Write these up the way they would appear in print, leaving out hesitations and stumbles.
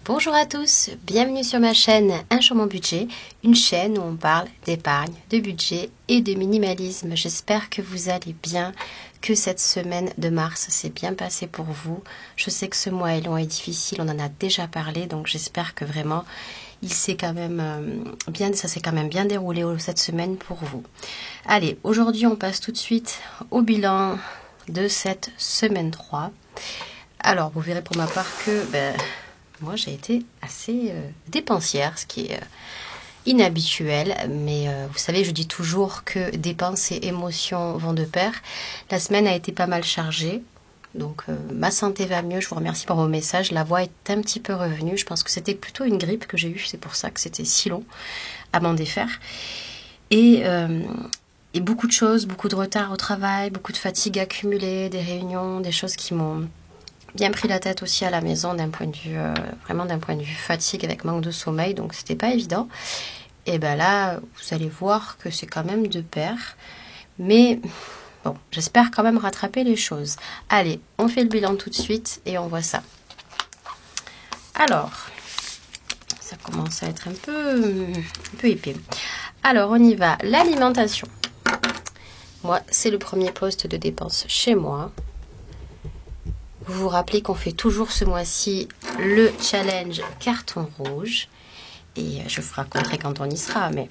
Bonjour à tous, bienvenue sur ma chaîne Un sur mon budget, une chaîne où on parle d'épargne, de budget et de minimalisme. J'espère que vous allez bien, que cette semaine de mars s'est bien passée pour vous. Je sais que ce mois est long et difficile, on en a déjà parlé, donc j'espère que vraiment ça s'est quand même bien déroulé cette semaine pour vous. Allez, aujourd'hui on passe tout de suite au bilan de cette semaine 3. Alors, vous verrez pour ma part que moi j'ai été assez dépensière, ce qui est inhabituel, mais vous savez, je dis toujours que dépenses et émotions vont de pair. La semaine a été pas mal chargée, donc ma santé va mieux, je vous remercie pour vos messages. La voix est un petit peu revenue, je pense que c'était plutôt une grippe que j'ai eue, c'est pour ça que c'était si long à m'en défaire. Et beaucoup de choses, beaucoup de retard au travail, beaucoup de fatigue accumulée, des réunions, des choses qui m'ont bien pris la tête aussi à la maison d'un point de vue vraiment d'un point de vue fatigue avec manque de sommeil, donc c'était pas évident. Et ben là vous allez voir que c'est quand même de pair, mais bon, j'espère quand même rattraper les choses. Allez, on fait le bilan tout de suite et on voit ça. Alors ça commence à être un peu épais. Alors on y va. L'alimentation, moi c'est le premier poste de dépense chez moi. Vous vous rappelez qu'on fait toujours ce mois-ci le challenge carton rouge. Et je vous raconterai quand on y sera. Mais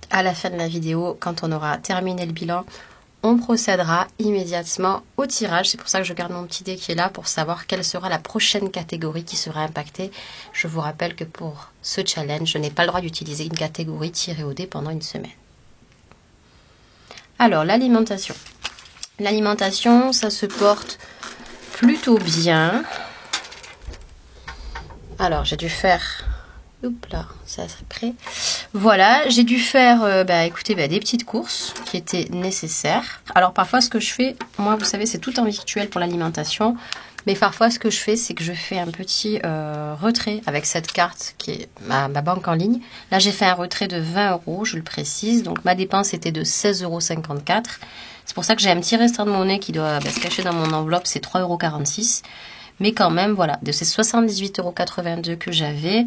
à la fin de la vidéo, quand on aura terminé le bilan, on procédera immédiatement au tirage. C'est pour ça que je garde mon petit dé qui est là pour savoir quelle sera la prochaine catégorie qui sera impactée. Je vous rappelle que pour ce challenge, je n'ai pas le droit d'utiliser une catégorie tirée au dé pendant une semaine. Alors, l'alimentation. L'alimentation, ça se porte plutôt bien. Alors j'ai dû faire, oups là, ça c'est prêt. Voilà, j'ai dû faire, écoutez, des petites courses qui étaient nécessaires. Alors parfois ce que je fais, moi vous savez c'est tout en virtuel pour l'alimentation, mais parfois ce que je fais c'est que je fais un petit retrait avec cette carte qui est ma banque en ligne. Là j'ai fait un retrait de 20 €, je le précise, donc ma dépense était de 16,54 €. C'est pour ça que j'ai un petit restant de monnaie qui doit se cacher dans mon enveloppe, c'est 3,46 €. Mais quand même, voilà, de ces 78,82 € que j'avais,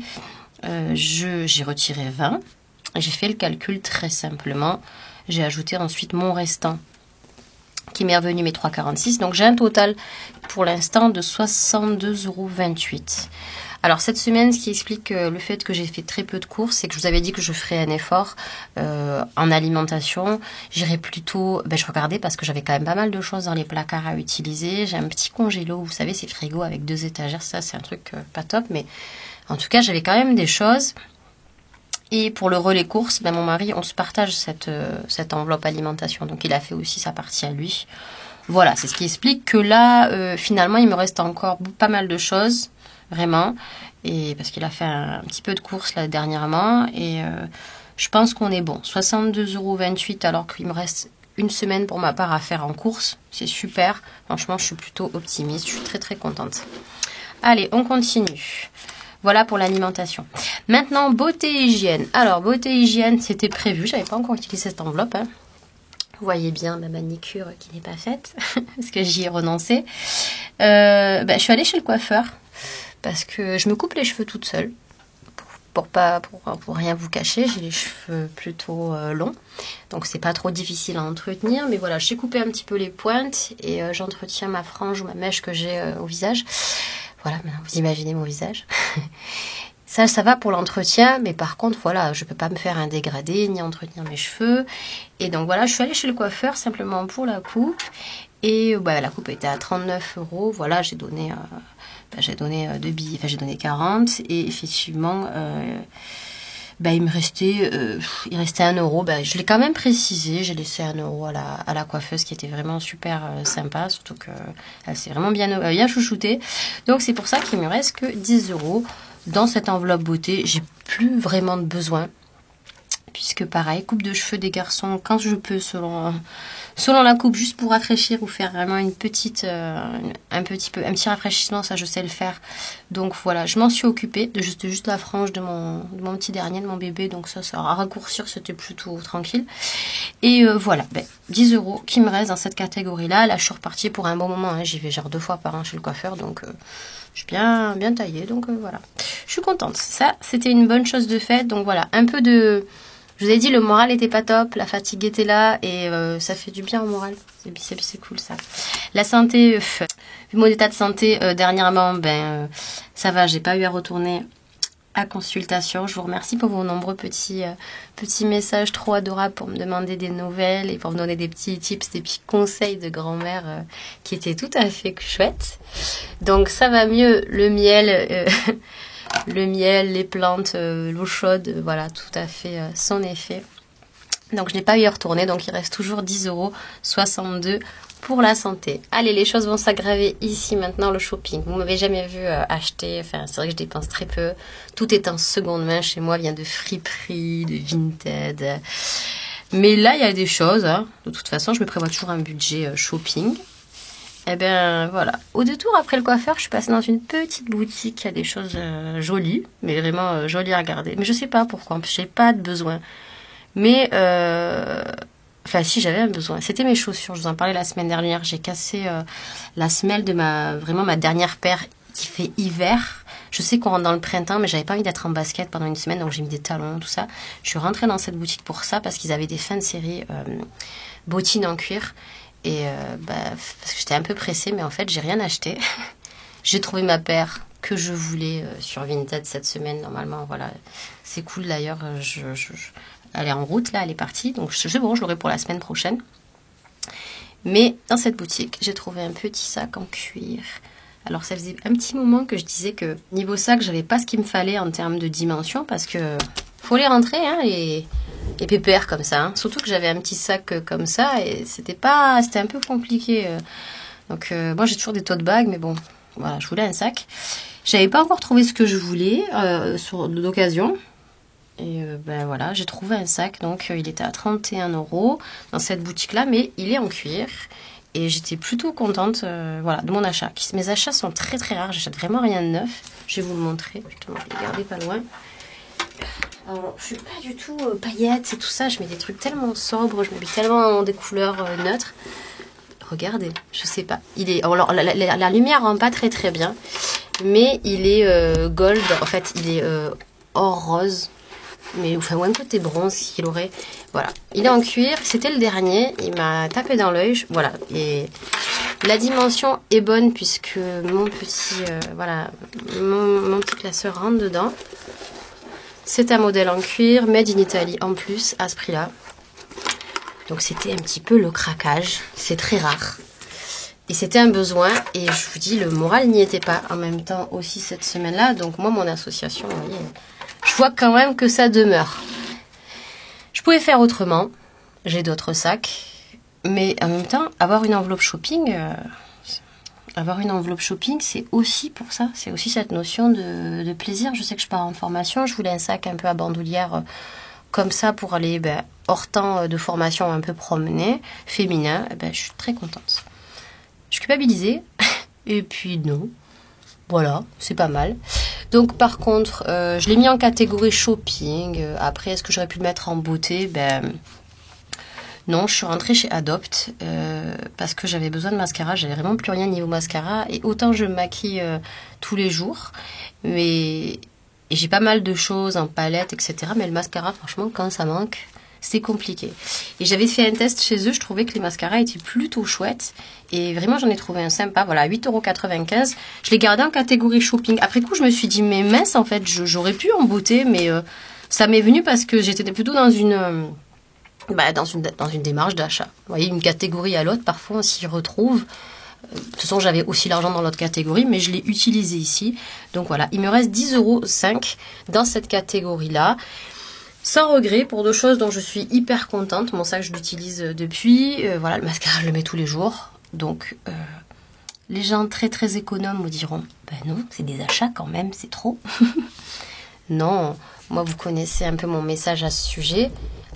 j'ai retiré 20. J'ai fait le calcul très simplement. J'ai ajouté ensuite mon restant qui m'est revenu mes 3,46 €. Donc j'ai un total pour l'instant de 62,28 €. Alors cette semaine, ce qui explique le fait que j'ai fait très peu de courses, c'est que je vous avais dit que je ferais un effort en alimentation. J'irais plutôt, je regardais parce que j'avais quand même pas mal de choses dans les placards à utiliser. J'ai un petit congélo, vous savez, ces frigos avec 2 étagères, ça c'est un truc pas top, mais en tout cas j'avais quand même des choses. Et pour le relais courses, mon mari, on se partage cette enveloppe alimentation, donc il a fait aussi sa partie à lui. Voilà, c'est ce qui explique que là, finalement, il me reste encore pas mal de choses. Vraiment, et parce qu'il a fait un petit peu de courses là dernièrement, et je pense qu'on est bon. 62,28 € alors qu'il me reste une semaine pour ma part à faire en course, c'est super. Franchement, je suis plutôt optimiste, je suis très très contente. Allez, on continue. Voilà pour l'alimentation. Maintenant, beauté et hygiène. Alors, beauté et hygiène, c'était prévu, j'avais pas encore utilisé cette enveloppe. Vous voyez bien ma manicure qui n'est pas faite, parce que j'y ai renoncé. Je suis allée chez le coiffeur. Parce que je me coupe les cheveux toute seule, pour rien vous cacher, j'ai les cheveux plutôt longs, donc c'est pas trop difficile à entretenir, mais voilà, j'ai coupé un petit peu les pointes et j'entretiens ma frange ou ma mèche que j'ai au visage. Voilà, maintenant vous imaginez mon visage. Ça va pour l'entretien, mais par contre, voilà, je peux pas me faire un dégradé ni entretenir mes cheveux. Et donc voilà, je suis allée chez le coiffeur simplement pour la coupe. Et la coupe était à 39 €. Voilà, j'ai donné 2 billets, j'ai donné 40. Et effectivement, il restait 1 €. Je l'ai quand même précisé, j'ai laissé 1 € à la coiffeuse qui était vraiment super sympa, surtout qu'elle s'est vraiment bien chouchoutée. Donc c'est pour ça qu'il me reste que 10 € dans cette enveloppe beauté. J'ai plus vraiment de besoin, puisque pareil, coupe de cheveux des garçons quand je peux, selon la coupe, juste pour rafraîchir ou faire vraiment un petit rafraîchissement, ça je sais le faire. Donc voilà, je m'en suis occupée de juste la frange de mon petit dernier, de mon bébé, donc ça à raccourcir, c'était plutôt tranquille. Et voilà, 10 € qui me restent dans cette catégorie-là. Là, je suis repartie pour un bon moment, j'y vais genre 2 fois par an chez le coiffeur, donc je suis bien taillée, donc voilà. suis contente. Ça, c'était une bonne chose de fait. Donc voilà, un peu de... Je vous ai dit, le moral était pas top, la fatigue était là et ça fait du bien au moral. C'est cool ça. La santé, vu mon état de santé dernièrement, ça va, j'ai pas eu à retourner à consultation. Je vous remercie pour vos nombreux petits messages trop adorables pour me demander des nouvelles et pour me donner des petits tips, des petits conseils de grand-mère qui étaient tout à fait chouettes. Donc ça va mieux, le miel, le miel, les plantes, l'eau chaude, voilà, tout à fait son effet. Donc je n'ai pas eu à retourner, donc il reste toujours 10,62 € pour la santé. Allez, les choses vont s'aggraver ici maintenant, le shopping. Vous m'avez jamais vu acheter, enfin c'est vrai que je dépense très peu. Tout est en seconde main chez moi, vient de friperie, de Vinted. Mais là, il y a des choses, hein. De toute façon, je me prévois toujours un budget shopping. Et bien voilà, au détour après le coiffeur, je suis passée dans une petite boutique qui a des choses jolies, mais vraiment jolies à regarder. Mais je sais pas pourquoi, parce que j'ai pas de besoin. Mais enfin, si j'avais un besoin. C'était mes chaussures. Je vous en parlais la semaine dernière. J'ai cassé la semelle de ma dernière paire qui fait hiver. Je sais qu'on rentre dans le printemps, mais j'avais pas envie d'être en basket pendant une semaine, donc j'ai mis des talons, tout ça. Je suis rentrée dans cette boutique pour ça, parce qu'ils avaient des fins de série bottines en cuir. Et parce que j'étais un peu pressée, mais en fait, j'ai rien acheté. J'ai trouvé ma paire que je voulais sur Vinted cette semaine, normalement. Voilà, c'est cool d'ailleurs. Elle est en route, là, elle est partie. Donc, c'est bon, je l'aurai pour la semaine prochaine. Mais dans cette boutique, j'ai trouvé un petit sac en cuir. Alors, ça faisait un petit moment que je disais que niveau sac, j'avais pas ce qu'il me fallait en termes de dimension. Parce que faut les rentrer, hein, les pépères comme ça. Hein. Surtout que j'avais un petit sac comme ça et c'était un peu compliqué. Donc, moi, j'ai toujours des tote bags, mais bon, voilà, je voulais un sac. J'avais pas encore trouvé ce que je voulais d'occasion. Et voilà, j'ai trouvé un sac, donc il était à 31 € dans cette boutique-là, mais il est en cuir. Et j'étais plutôt contente voilà, de mon achat. Mes achats sont très très rares, j'achète vraiment rien de neuf. Je vais vous le montrer, justement, je l'ai gardé pas loin. Alors, je suis pas du tout paillettes et tout ça, je mets des trucs tellement sobres, je mets tellement des couleurs neutres. Regardez, je sais pas. Alors, la lumière rend pas très très bien, mais il est gold, en fait, il est or rose. Mais enfin, ou un côté bronze qu'il aurait. Voilà. Il est en cuir. C'était le dernier. Il m'a tapé dans l'œil. Voilà. Et la dimension est bonne puisque mon petit, mon petit classeur rentre dedans. C'est un modèle en cuir, made in Italy en plus, à ce prix-là. Donc c'était un petit peu le craquage. C'est très rare. Et c'était un besoin. Et je vous dis, le moral n'y était pas en même temps aussi cette semaine-là. Donc moi, mon association, vous voyez... Je vois quand même que ça demeure. Je pouvais faire autrement. J'ai d'autres sacs. Mais en même temps, avoir une enveloppe shopping, c'est aussi pour ça. C'est aussi cette notion de plaisir. Je sais que je pars en formation. Je voulais un sac un peu à bandoulière comme ça pour aller hors temps de formation un peu promener, féminin. Je suis très contente. Je suis culpabilisée. Et puis non. Voilà, c'est pas mal. Donc par contre, je l'ai mis en catégorie shopping. Après, est-ce que j'aurais pu le mettre en beauté? Non, je suis rentrée chez Adopt parce que j'avais besoin de mascara. J'avais vraiment plus rien niveau mascara. Et autant je me maquille tous les jours. Et j'ai pas mal de choses en palette, etc. Mais le mascara, franchement, quand ça manque... C'est compliqué. Et j'avais fait un test chez eux, je trouvais que les mascaras étaient plutôt chouettes. Et vraiment, j'en ai trouvé un sympa, voilà, 8,95 €. Je l'ai gardé en catégorie shopping. Après coup, je me suis dit, mais mince, en fait, j'aurais pu en beauté, mais ça m'est venu parce que j'étais plutôt dans une démarche d'achat. Vous voyez, une catégorie à l'autre, parfois, on s'y retrouve. De toute façon, j'avais aussi l'argent dans l'autre catégorie, mais je l'ai utilisé ici. Donc voilà, il me reste 10,05 € dans cette catégorie-là. Sans regret pour deux choses dont je suis hyper contente. Mon sac, je l'utilise depuis. Voilà, le mascara, je le mets tous les jours. Donc, les gens très très économes me diront, non, c'est des achats quand même, c'est trop. Non, moi vous connaissez un peu mon message à ce sujet.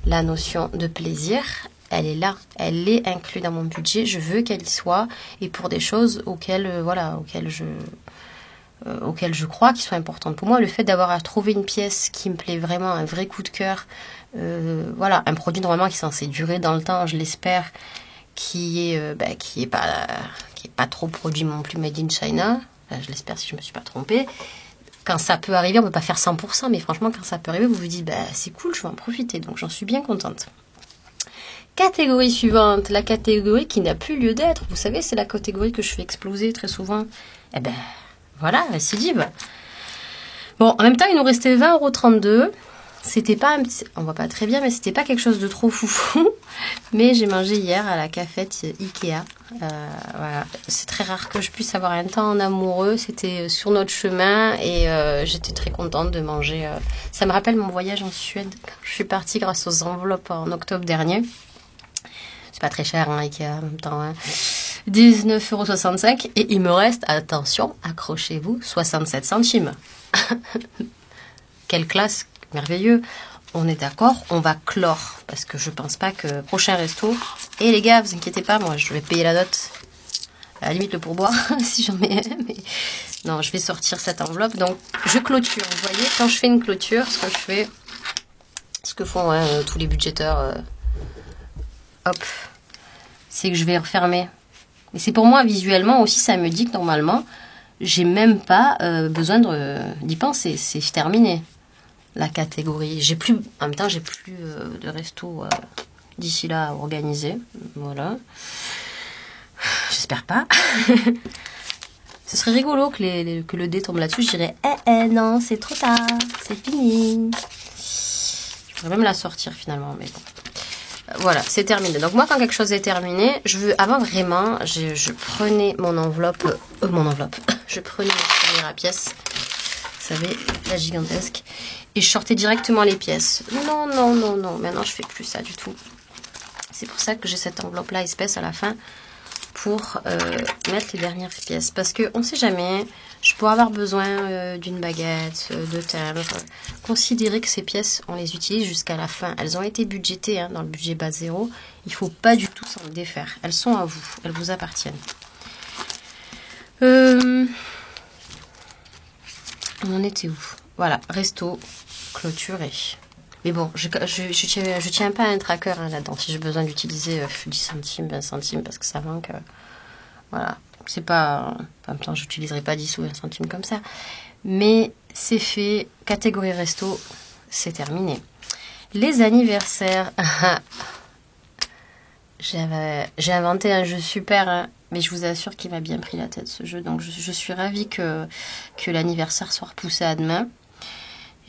La notion de plaisir, elle est là. Elle est inclue dans mon budget. Je veux qu'elle y soit. Et pour des choses auxquelles je crois qui sont importantes. Pour moi, le fait d'avoir trouvé une pièce qui me plaît vraiment, un vrai coup de cœur, voilà, un produit normalement qui est censé durer dans le temps, je l'espère, qui est pas trop produit non plus made in China, enfin, je l'espère si je me suis pas trompée. quand ça peut arriver, on ne peut pas faire 100%, mais franchement, quand ça peut arriver, vous vous dites, bah, c'est cool, je vais en profiter. Donc, j'en suis bien contente. Catégorie suivante, la catégorie qui n'a plus lieu d'être. Vous savez, c'est la catégorie que je fais exploser très souvent. Eh ben, voilà, récidive. Bon, en même temps, il nous restait 20,32 €. C'était pas un petit... On voit pas très bien, mais c'était pas quelque chose de trop foufou. Mais j'ai mangé hier à la cafette Ikea. Voilà. C'est très rare que je puisse avoir un temps en amoureux. C'était sur notre chemin et j'étais très contente de manger. Ça me rappelle mon voyage en Suède. Je suis partie grâce aux enveloppes en octobre dernier. C'est pas très cher, hein, Ikea, en même temps. Hein. 19,65 € et il me reste, attention, accrochez-vous, 67 centimes. Quelle classe, merveilleux. On est d'accord, on va clore parce que je pense pas que prochain resto. Et les gars, vous inquiétez pas, moi je vais payer la note. À la limite le pourboire si j'en mets un. Mais non, je vais sortir cette enveloppe. Donc je clôture. Vous voyez, quand je fais une clôture, ce que je fais, ce que font tous les budgéteurs, hop, c'est que je vais refermer. Et c'est pour moi visuellement aussi, ça me dit que normalement, j'ai même pas besoin d'y penser. C'est terminé. La catégorie. J'ai plus, en même temps, j'ai plus de resto d'ici là à organiser. Voilà. J'espère pas. Ce serait rigolo que le dé tombe là-dessus. Je dirais, non, c'est trop tard. C'est fini. Je pourrais même la sortir finalement, mais bon. Voilà, c'est terminé. Donc moi, quand quelque chose est terminé, avant vraiment, je prenais mon enveloppe. Je prenais ma première pièce. Vous savez, la gigantesque. Et je sortais directement les pièces. Non. Maintenant, je fais plus ça du tout. C'est pour ça que j'ai cette enveloppe-là espèce à la fin pour mettre les dernières pièces. Parce qu'on ne sait jamais, je pourrais avoir besoin d'une baguette, de timbre. Considérez que ces pièces, on les utilise jusqu'à la fin. Elles ont été budgétées dans le budget base 0. Il ne faut pas du tout s'en défaire. Elles sont à vous. Elles vous appartiennent. On en était où? Voilà, resto clôturé. Mais bon, je tiens pas à un tracker là-dedans. Si j'ai besoin d'utiliser 10 centimes, 20 centimes, parce que ça manque. Voilà. C'est pas. En même temps, j'utiliserai pas 10 ou 20 centimes comme ça. Mais c'est fait. Catégorie resto, c'est terminé. Les anniversaires. J'ai inventé un jeu super, hein, mais je vous assure qu'il m'a bien pris la tête ce jeu. Donc je suis ravie que l'anniversaire soit repoussé à demain.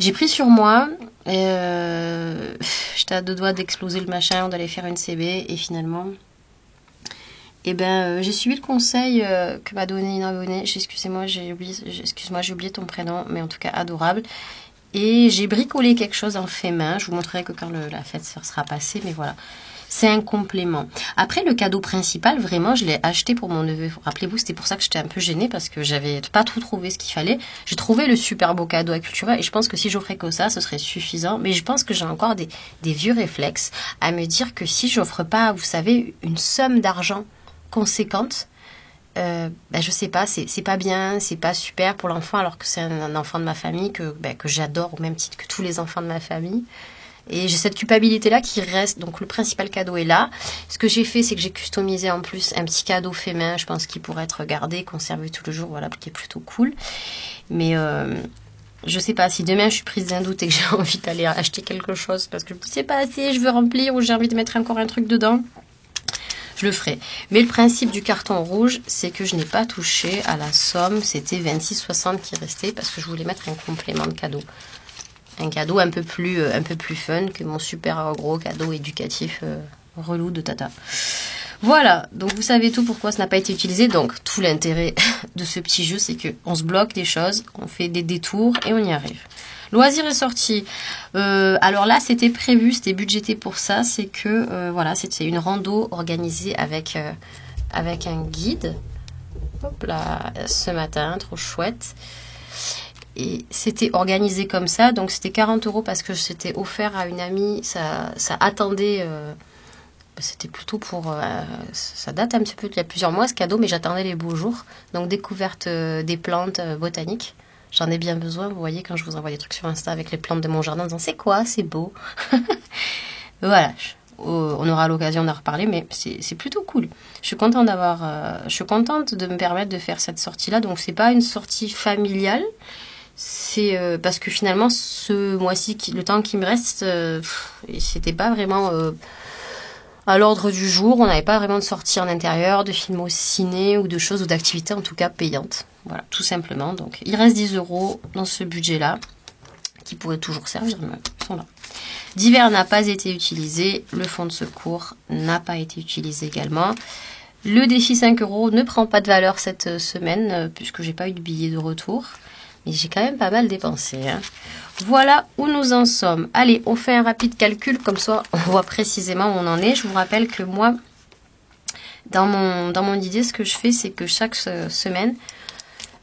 J'ai pris sur moi, j'étais à deux doigts d'exploser le machin, d'aller faire une CB, et finalement, j'ai suivi le conseil que m'a donné une abonnée. Excusez-moi, j'ai oublié ton prénom, mais en tout cas adorable. Et j'ai bricolé quelque chose en fait main. Je vous montrerai que quand la fête sera passée, mais voilà. C'est un complément. Après, le cadeau principal, vraiment, je l'ai acheté pour mon neveu. Rappelez-vous, c'était pour ça que j'étais un peu gênée parce que j'avais pas tout trouvé ce qu'il fallait. J'ai trouvé le super beau cadeau à Cultura et je pense que si j'offrais que ça, ce serait suffisant. Mais je pense que j'ai encore des vieux réflexes à me dire que si j'offre pas, vous savez, une somme d'argent conséquente, je sais pas, c'est pas bien, c'est pas super pour l'enfant alors que c'est un enfant de ma famille que j'adore au même titre que tous les enfants de ma famille. Et j'ai cette culpabilité-là qui reste. Donc, le principal cadeau est là. Ce que j'ai fait, c'est que j'ai customisé en plus un petit cadeau fait main. Je pense qu'il pourrait être gardé, conservé tout le jour. Voilà, qui est plutôt cool. Mais je sais pas, si demain je suis prise d'un doute et que j'ai envie d'aller acheter quelque chose parce que je ne sais pas assez, je veux remplir ou j'ai envie de mettre encore un truc dedans, je le ferai. Mais le principe du carton rouge, c'est que je n'ai pas touché à la somme. C'était 26,60 qui restait parce que je voulais mettre un complément de cadeau. Un cadeau un peu plus fun que mon super gros cadeau éducatif relou de tata. Voilà, donc vous savez tout pourquoi ça n'a pas été utilisé. Donc tout l'intérêt de ce petit jeu, c'est qu'on se bloque des choses, on fait des détours et on y arrive. Loisir est sorti. Alors là, c'était prévu, c'était budgété pour ça. C'est que c'était une rando organisée avec un guide. Hop là, ce matin, trop chouette. Et c'était organisé comme ça, donc c'était 40 € parce que c'était offert à une amie. Ça attendait, c'était plutôt pour... ça date un petit peu, il y a plusieurs mois ce cadeau, mais j'attendais les beaux jours. Donc découverte des plantes botaniques. J'en ai bien besoin, vous voyez, quand je vous envoie des trucs sur Insta avec les plantes de mon jardin en disant c'est quoi, c'est beau. Voilà, on aura l'occasion d'en reparler, mais c'est plutôt cool. Je suis contente de me permettre de faire cette sortie-là. Donc c'est pas une sortie familiale. c'est parce que finalement, ce mois-ci, le temps qui me reste, c'était pas vraiment à l'ordre du jour. On n'avait pas vraiment de sortie en intérieur, de films au ciné ou de choses ou d'activités en tout cas payantes. Voilà, tout simplement. Donc, il reste 10 € dans ce budget-là qui pourrait toujours servir, mais ils sont là. Divers n'a pas été utilisé. Le fonds de secours n'a pas été utilisé également. Le défi 5 € ne prend pas de valeur cette semaine puisque j'ai pas eu de billet de retour. Mais j'ai quand même pas mal dépensé. Hein. Voilà où nous en sommes. Allez, on fait un rapide calcul, comme ça on voit précisément où on en est. Je vous rappelle que moi, dans mon idée, ce que je fais, c'est que chaque semaine,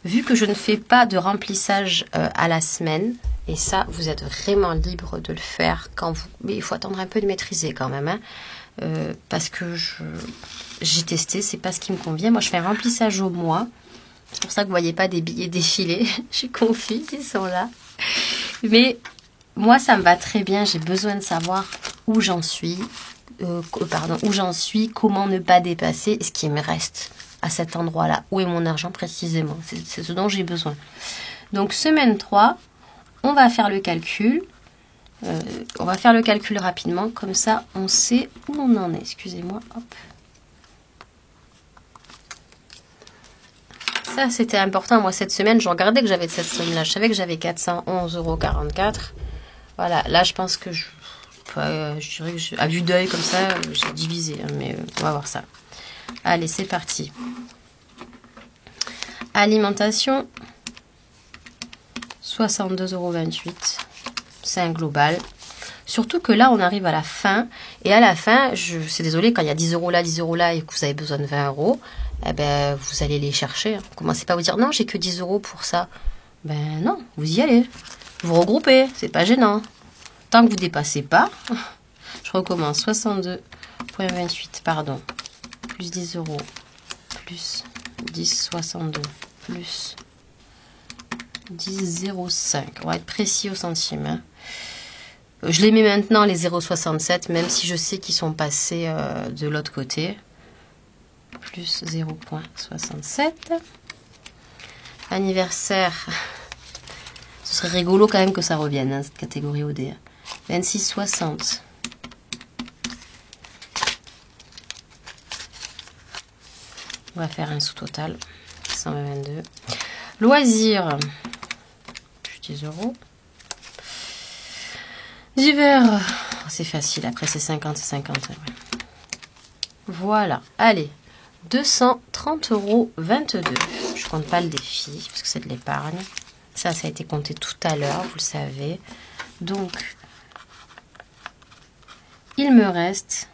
vu que je ne fais pas de remplissage à la semaine, et ça, vous êtes vraiment libre de le faire quand vous... Mais il faut attendre un peu de maîtriser quand même, hein, parce que j'ai testé, c'est pas ce qui me convient. Moi, je fais un remplissage au mois. C'est pour ça que vous ne voyez pas des billets défiler. Je suis confuse, ils sont là. Mais moi, ça me va très bien. J'ai besoin de savoir où j'en suis. Comment ne pas dépasser et ce qui me reste à cet endroit-là. Où est mon argent précisément? C'est ce dont j'ai besoin. Donc, semaine 3, on va faire le calcul. On va faire le calcul rapidement. Comme ça, on sait où on en est. Excusez-moi. Hop. Ça, c'était important. Moi, cette semaine, je regardais que j'avais cette somme-là. Je savais que j'avais 411,44 €. Voilà. Là, je pense que je dirais que à vue d'œil, comme ça, j'ai divisé. Hein, mais on va voir ça. Allez, c'est parti. Alimentation. 62,28 €. C'est un global. Surtout que là, on arrive à la fin. Et à la fin, c'est désolé, quand il y a 10 € là, 10 € là, et que vous avez besoin de 20 €, eh ben, vous allez les chercher. Commencez pas à vous dire, non, j'ai que 10 € pour ça. Ben non, vous y allez. Vous regroupez, c'est pas gênant. Tant que vous dépassez pas, je recommence. 62,28, pardon. Plus 10 €, plus 10,62, plus 10,05. On va être précis au centime, hein. Je les mets maintenant, les 0,67, même si je sais qu'ils sont passés de l'autre côté. Plus 0,67. Anniversaire. Ce serait rigolo quand même que ça revienne, hein, cette catégorie OD. 26,60. On va faire un sous-total. 122. Loisirs. Plus 10 €. Divers. C'est facile. Après, c'est 50 et 50. Ouais. Voilà. Allez. 230,22 €. Je compte pas le défi, parce que c'est de l'épargne. Ça a été compté tout à l'heure, vous le savez. Donc, il me reste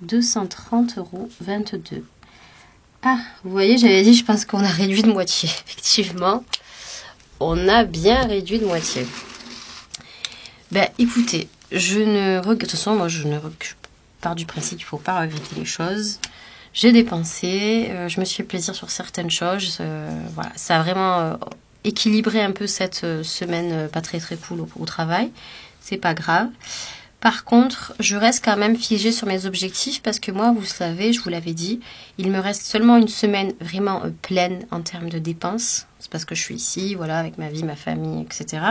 230,22 €. Ah, vous voyez, j'avais dit, je pense qu'on a réduit de moitié. Effectivement, on a bien réduit de moitié. Ben, écoutez, de toute façon, moi, je pars du principe qu'il ne faut pas regretter les choses. J'ai dépensé, je me suis fait plaisir sur certaines choses. Voilà, ça a vraiment équilibré un peu cette semaine pas très très cool au travail. C'est pas grave. Par contre, je reste quand même figée sur mes objectifs parce que moi, vous savez, je vous l'avais dit, il me reste seulement une semaine vraiment pleine en termes de dépenses. C'est parce que je suis ici, voilà, avec ma vie, ma famille, etc.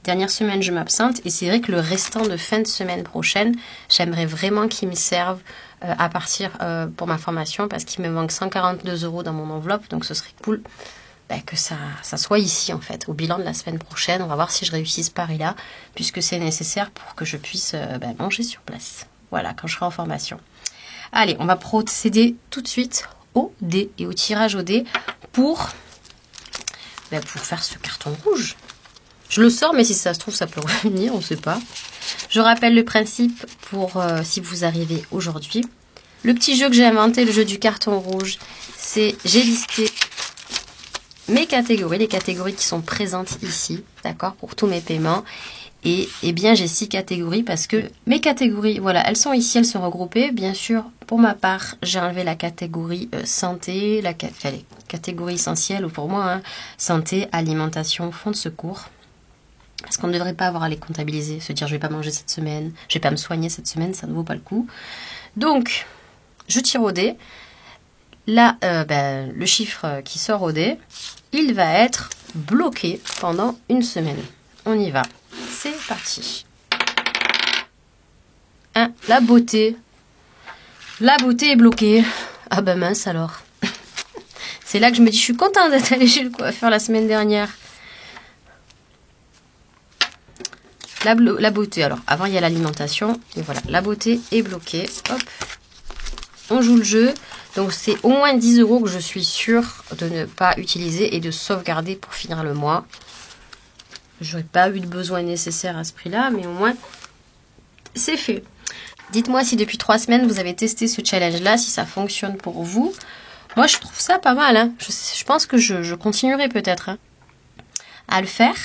Dernière semaine, je m'absente et c'est vrai que le restant de fin de semaine prochaine, j'aimerais vraiment qu'il me serve à partir pour ma formation parce qu'il me manque 142 € dans mon enveloppe, donc ce serait cool que ça soit ici en fait, au bilan de la semaine prochaine. On va voir si je réussis ce pari-là, puisque c'est nécessaire pour que je puisse manger sur place. Voilà, quand je serai en formation. Allez, on va procéder tout de suite au dé et au tirage au dé pour faire ce carton rouge. Je le sors, mais si ça se trouve, ça peut revenir, on ne sait pas. Je rappelle le principe pour si vous arrivez aujourd'hui. Le petit jeu que j'ai inventé, le jeu du carton rouge, c'est j'ai listé mes catégories, les catégories qui sont présentes ici, d'accord, pour tous mes paiements. Et bien, j'ai 6 catégories parce que mes catégories, voilà, elles sont ici, elles sont regroupées. Bien sûr, pour ma part, j'ai enlevé la catégorie santé, les catégories essentielles ou pour moi, hein, santé, alimentation, fonds de secours. Parce qu'on ne devrait pas avoir à les comptabiliser, se dire je vais pas manger cette semaine, je vais pas me soigner cette semaine, ça ne vaut pas le coup. Donc, je tire au dé. Là, le chiffre qui sort au dé, il va être bloqué pendant une semaine. On y va. C'est parti. Hein, la beauté. La beauté est bloquée. Ah ben mince alors. C'est là que je me dis, je suis contente d'être allée chez le coiffeur la semaine dernière. La beauté, alors avant il y a l'alimentation. Et voilà, la beauté est bloquée. Hop. On joue le jeu. Donc c'est au moins 10 € que je suis sûre de ne pas utiliser et de sauvegarder pour finir le mois. J'aurais pas eu de besoin nécessaire à ce prix-là, mais au moins c'est fait. Dites-moi si depuis 3 semaines vous avez testé ce challenge-là, si ça fonctionne pour vous. Moi je trouve ça pas mal. Hein. Je pense que je continuerai peut-être à le faire.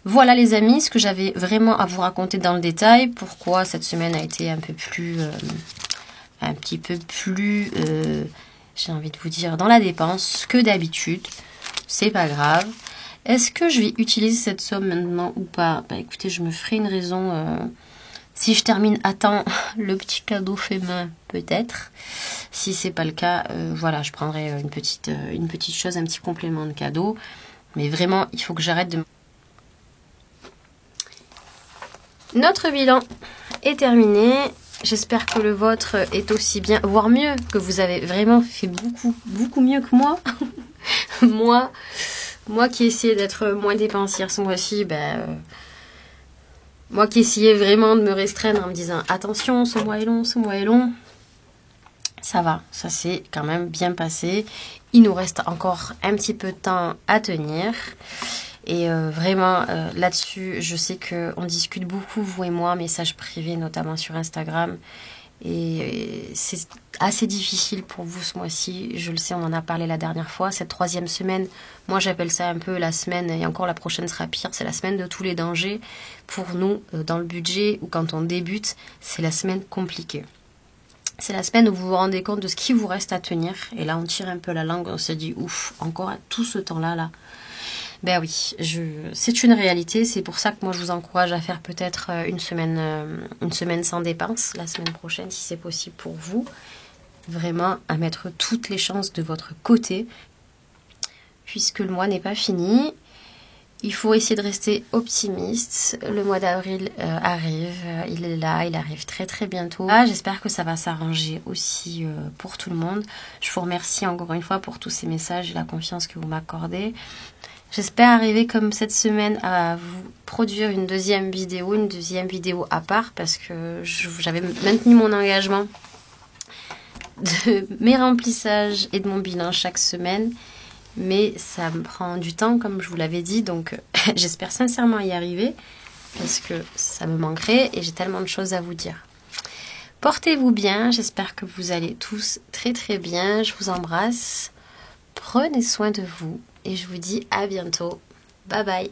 Voilà les amis, ce que j'avais vraiment à vous raconter dans le détail. Pourquoi cette semaine a été un peu plus... un petit peu plus, j'ai envie de vous dire, dans la dépense que d'habitude. C'est pas grave. Est-ce que je vais utiliser cette somme maintenant ou pas? Bah écoutez, je me ferai une raison. Si je termine à temps le petit cadeau fait main, peut-être. Si c'est pas le cas, voilà, je prendrai une petite chose, un petit complément de cadeau. Mais vraiment, il faut que j'arrête de... Notre bilan est terminé. J'espère que le vôtre est aussi bien, voire mieux, que vous avez vraiment fait beaucoup mieux que moi. moi qui essayais d'être moins dépensière ce mois-ci, moi qui essayais vraiment de me restreindre en me disant attention, ce mois est long. Ça va, ça s'est quand même bien passé. Il nous reste encore un petit peu de temps à tenir. Et vraiment, là-dessus, je sais qu'on discute beaucoup, vous et moi, messages privés, notamment sur Instagram. Et c'est assez difficile pour vous ce mois-ci. Je le sais, on en a parlé la dernière fois. Cette 3e semaine, moi j'appelle ça un peu la semaine, et encore la prochaine sera pire, c'est la semaine de tous les dangers. Pour nous, dans le budget ou quand on débute, c'est la semaine compliquée. C'est la semaine où vous vous rendez compte de ce qui vous reste à tenir. Et là, on tire un peu la langue, on se dit, ouf, encore tout ce temps-là, là. Ben oui, c'est une réalité. C'est pour ça que moi je vous encourage à faire peut-être une semaine sans dépenses la semaine prochaine si c'est possible pour vous. Vraiment à mettre toutes les chances de votre côté puisque le mois n'est pas fini. Il faut essayer de rester optimiste. Le mois d'avril arrive, il est là, il arrive très très bientôt. J'espère que ça va s'arranger aussi pour tout le monde. Je vous remercie encore une fois pour tous ces messages et la confiance que vous m'accordez. J'espère arriver comme cette semaine à vous produire une deuxième vidéo à part parce que j'avais maintenu mon engagement de mes remplissages et de mon bilan chaque semaine. Mais ça me prend du temps comme je vous l'avais dit, donc j'espère sincèrement y arriver parce que ça me manquerait et j'ai tellement de choses à vous dire. Portez-vous bien, j'espère que vous allez tous très très bien, je vous embrasse, prenez soin de vous. Et je vous dis à bientôt. Bye bye.